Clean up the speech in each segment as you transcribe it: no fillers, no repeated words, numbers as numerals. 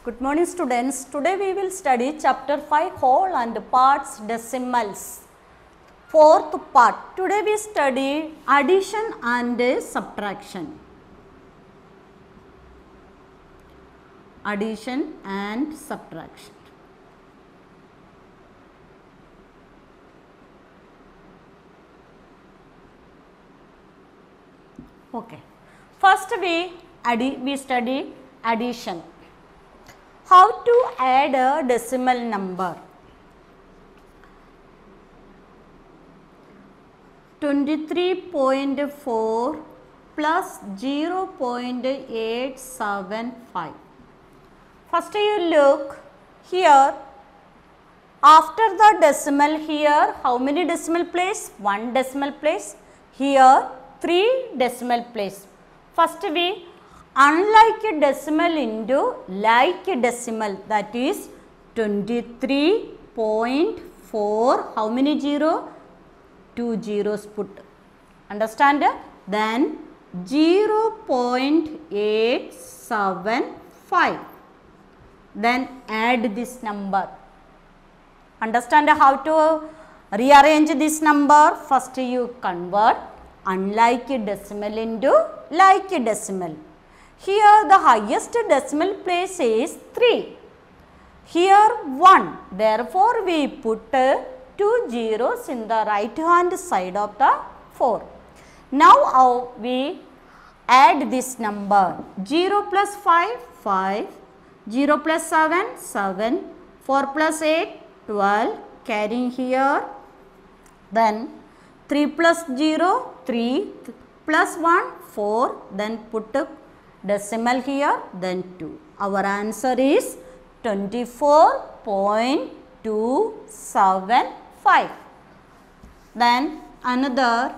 Good morning students. Today we will study chapter 5 whole and parts decimals. Fourth part. Today we study addition and subtraction. Addition and subtraction. Okay. First we study addition. How to add a decimal number? 23.4 plus 0.875. First you look here, after the decimal here, how many decimal place? 1 decimal place. Here 3 decimal place. First we unlike decimal into like decimal, that is 23.4, how many 0? 2 zeros put, understand? Then 0.875, then add this number. Understand how to rearrange this number? First you convert unlike decimal into like decimal. Here the highest decimal place is 3. Here 1. Therefore, we put 2 zeros in the right hand side of the 4. Now we add this number. 0 plus 5, 5. 0 plus 7, 7. 4 plus 8, 12. Carrying here. Then 3 plus 0, 3. Plus 1, 4. Then put decimal here, then 2. Our answer is 24.275. Then another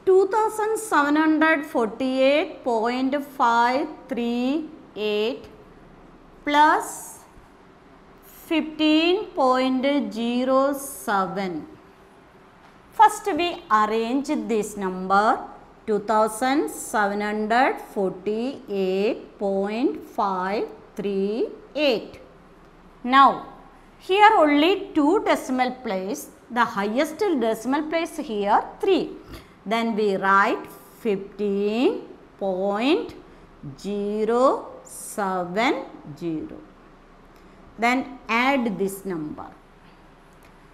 2748.538 plus 15.07. First we arrange this number 2748.538. Now here only 2 decimal place, the highest decimal place here 3. Then we write 15.070. Then add this number.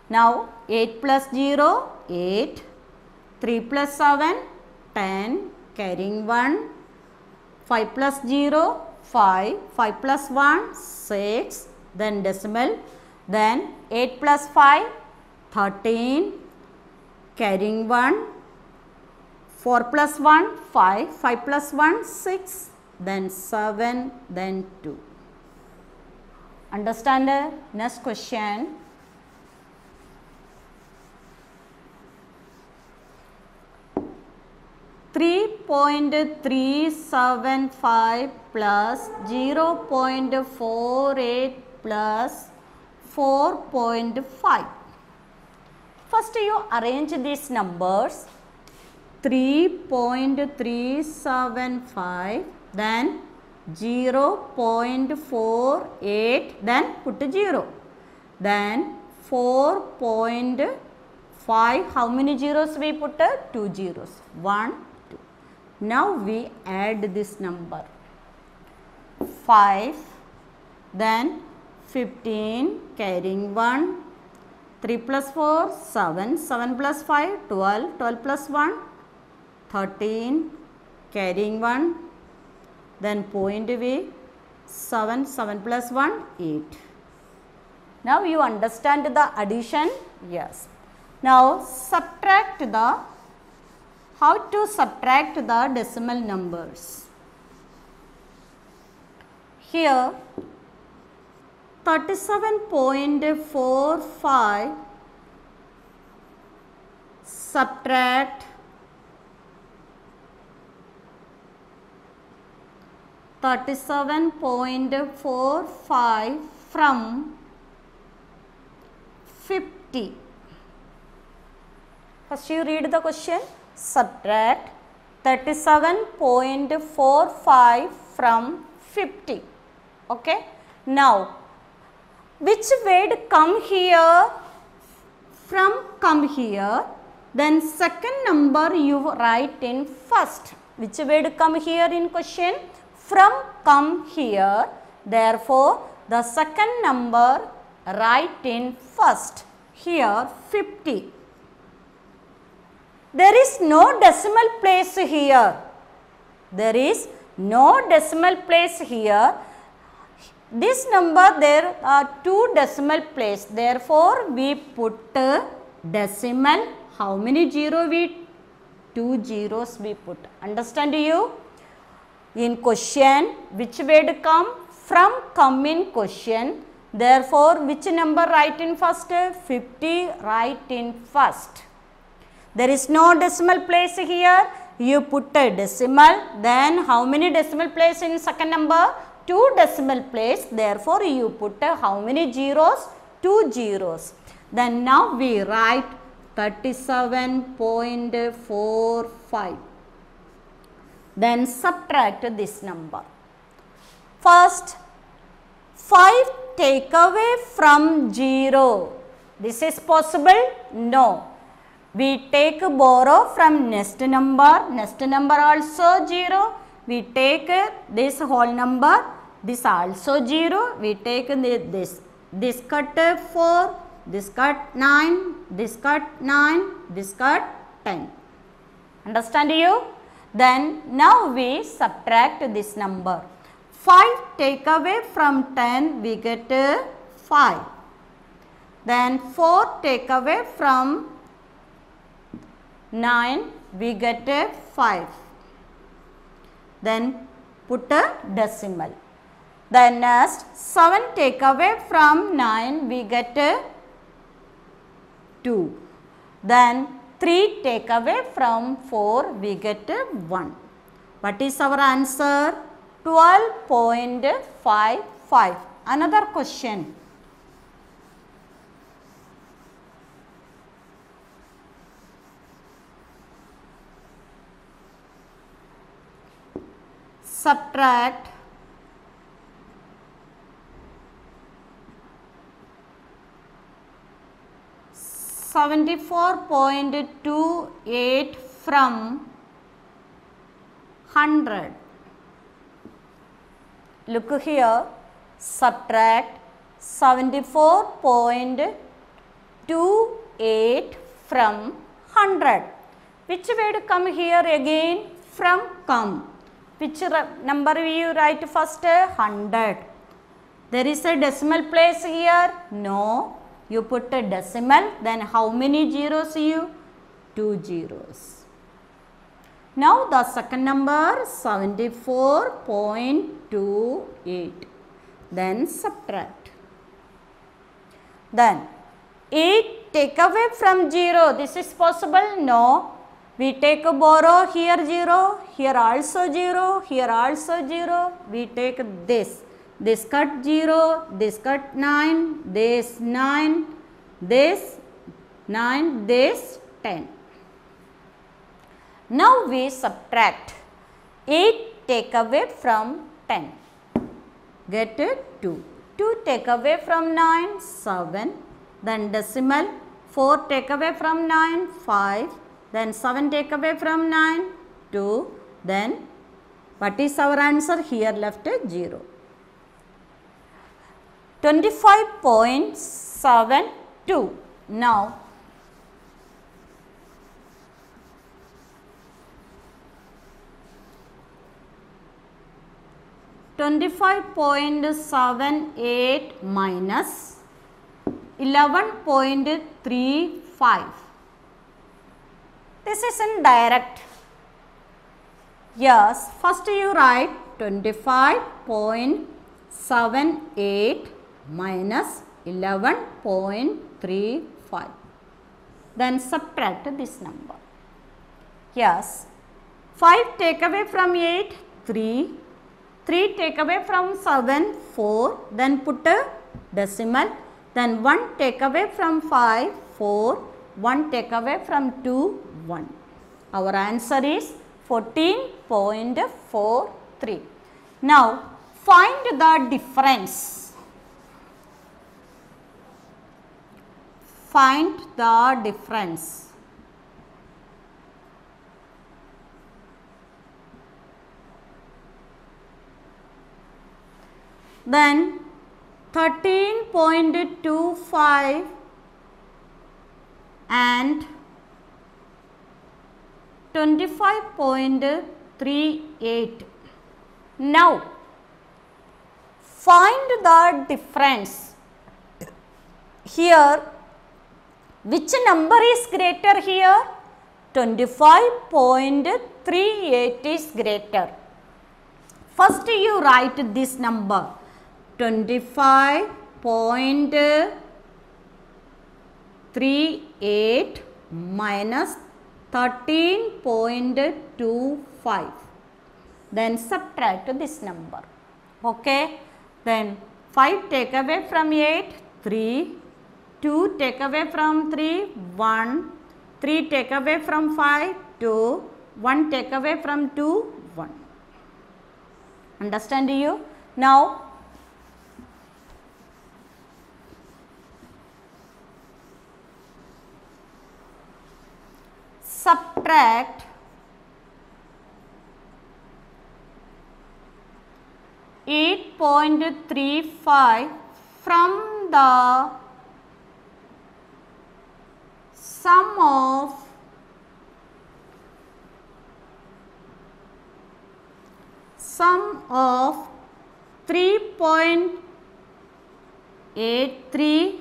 Now 8 plus 0, 8, 3 plus 7, 10, carrying 1, 5 plus 0, 5, 5 plus 1, 6, then decimal, then 8 plus 5, 13, carrying 1, 4 plus 1, 5, 5 plus 1, 6, then 7, then 2. Understand? Next question. 3.375 plus 0.48 plus 4.5. First you arrange these numbers. 3.375, then 0.48, then put 0. Then 4.5, how many zeros we put? 2 zeros. 1, 2. Now we add this number. 5, then 15, carrying 1, 3 plus 4, 7, 7 plus 5, 12, 12 plus 1, 13, carrying 1, then point we 7, 7 plus 1, 8. Now you understand the addition? Yes. Now subtract the, how to subtract the decimal numbers? Here 37.45 subtract 37.45 from 50. First you read the question. Subtract 37.45 from 50. Okay. Now, which word come here? From come here. Then second number you write in first. Which word come here in question? From come here. Therefore, the second number write in first. Here 50. There is no decimal place here. There is no decimal place here. This number there are two decimal place. Therefore, we put decimal. How many zero we? 2 zeros we put. Understand you? In question, which word come? From come in question. Therefore, which number write in first? 50 write in first. There is no decimal place here. You put a decimal. Then how many decimal place in second number? 2 decimal place. Therefore, you put how many zeros? 2 zeros. Then now we write 37.45. Then subtract this number. First, 5 take away from 0. This is possible? No. We take borrow from next number. Next number also 0. We take this whole number. This also 0. We take this. This cut 4. This cut 9. This cut 9. This cut 10. Understand you? Then now we subtract this number. 5 take away from 10, we get 5. Then 4 take away from 9, we get 5. Then put a decimal. Then next 7 take away from 9, we get 2. Then 3 take away from 4, we get 1. What is our answer? 12.55. Another question. Subtract 74.28 from 100. Look here, subtract 74.28 from 100. Which word come here again? From come. Which number will you write first? 100. There is a decimal place here? No. You put a decimal. Then how many zeros you? 2 zeros. Now the second number 74.28. Then subtract. Then 8 take away from 0. This is possible? No. We take a borrow, here 0, here also 0, here also 0. We take this. This cut 0, this cut 9, this 9, this 9, this 10. Now we subtract 8 take away from 10. Get it? 2. 2 take away from 9, 7. Then decimal. 4 take away from 9, 5. Then 7 take away from 9, 2. Then what is our answer? Here left 0. 25.72. Now, $25.78 minus 11.35. This is indirect. Yes, first you write 25.78 minus 11.35. Then subtract this number. Yes, 5 take away from 8, 3. 3 take away from 7, 4. Then put a decimal. Then 1 take away from 5, 4. 1 take away from 2, 1. Our answer is 14.43. Now find the difference. Find the difference. Then 13.25 and 25.38. Now find the difference. Here which number is greater here? 25.38 is greater. First you write this number 25.38 minus 13.25. Then subtract this number. Okay. Then 5 take away from 8, 3. 2 take away from 3, 1. 3 take away from 5, 2. 1 take away from 2, 1. Understand you? Now subtract 8.35 from the sum of sum of 3.83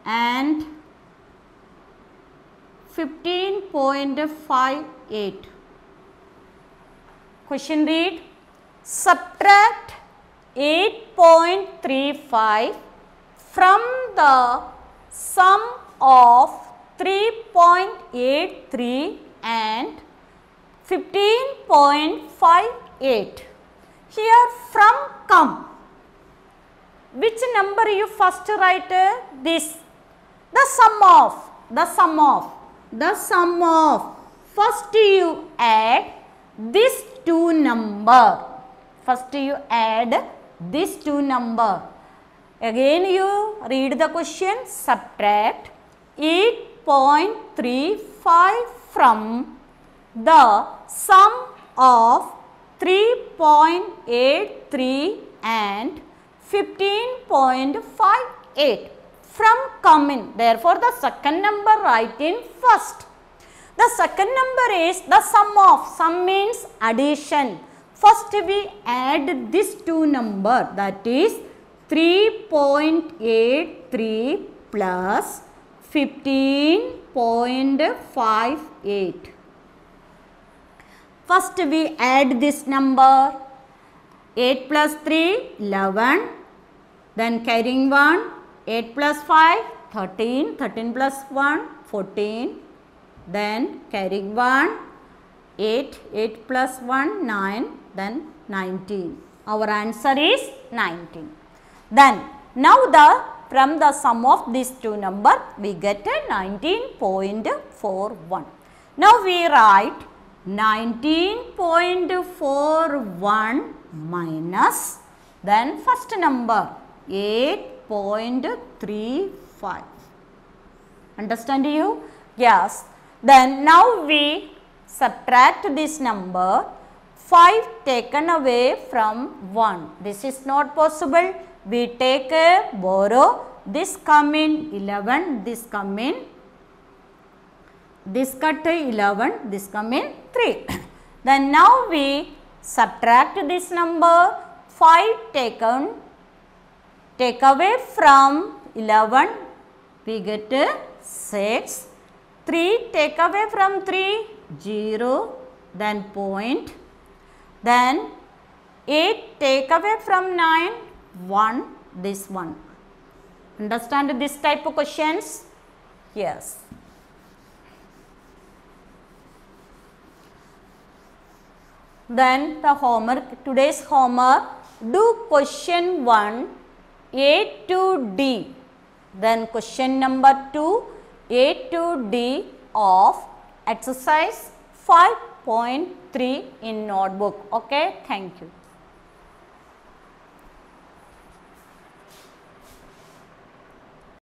and 15.58. Question read, subtract 8.35 from the sum of 3.83 and 15.58. Here from come. Which number you first write? This. The sum of. First you add this two number. Again you read the question. Subtract 8.35 from the sum of 3.83 and 15.58. From common. Therefore, the second number write in first. The second number is the sum of. Sum means addition. First we add this two number, that is 3.83 plus 15.58. First we add this number. 8 plus 3, 11. Then carrying 1. 8 plus 5, 13. 13 plus 1, 14. Then carrying 1. 8. 8 plus 1, 9. Then 19. Our answer is 19. Then now from the sum of these two number we get a 19.41. Now we write 19.41 minus then first number 8.35. Understand you? Yes. Then now we subtract this number. 5 taken away from 1. This is not possible. We take a borrow. This come in 11. This come in. This cut 11. This come in 3. Then now we subtract this number. 5 take away from 11. We get 6. 3 take away from 3. 0. Then point. Then 8 take away from 9, 1, this one. Understand this type of questions? Yes. Then the homework, today's homework, do question 1 A to D. Then question number 2 A to D of exercise 0.3 in notebook. Okay, thank you.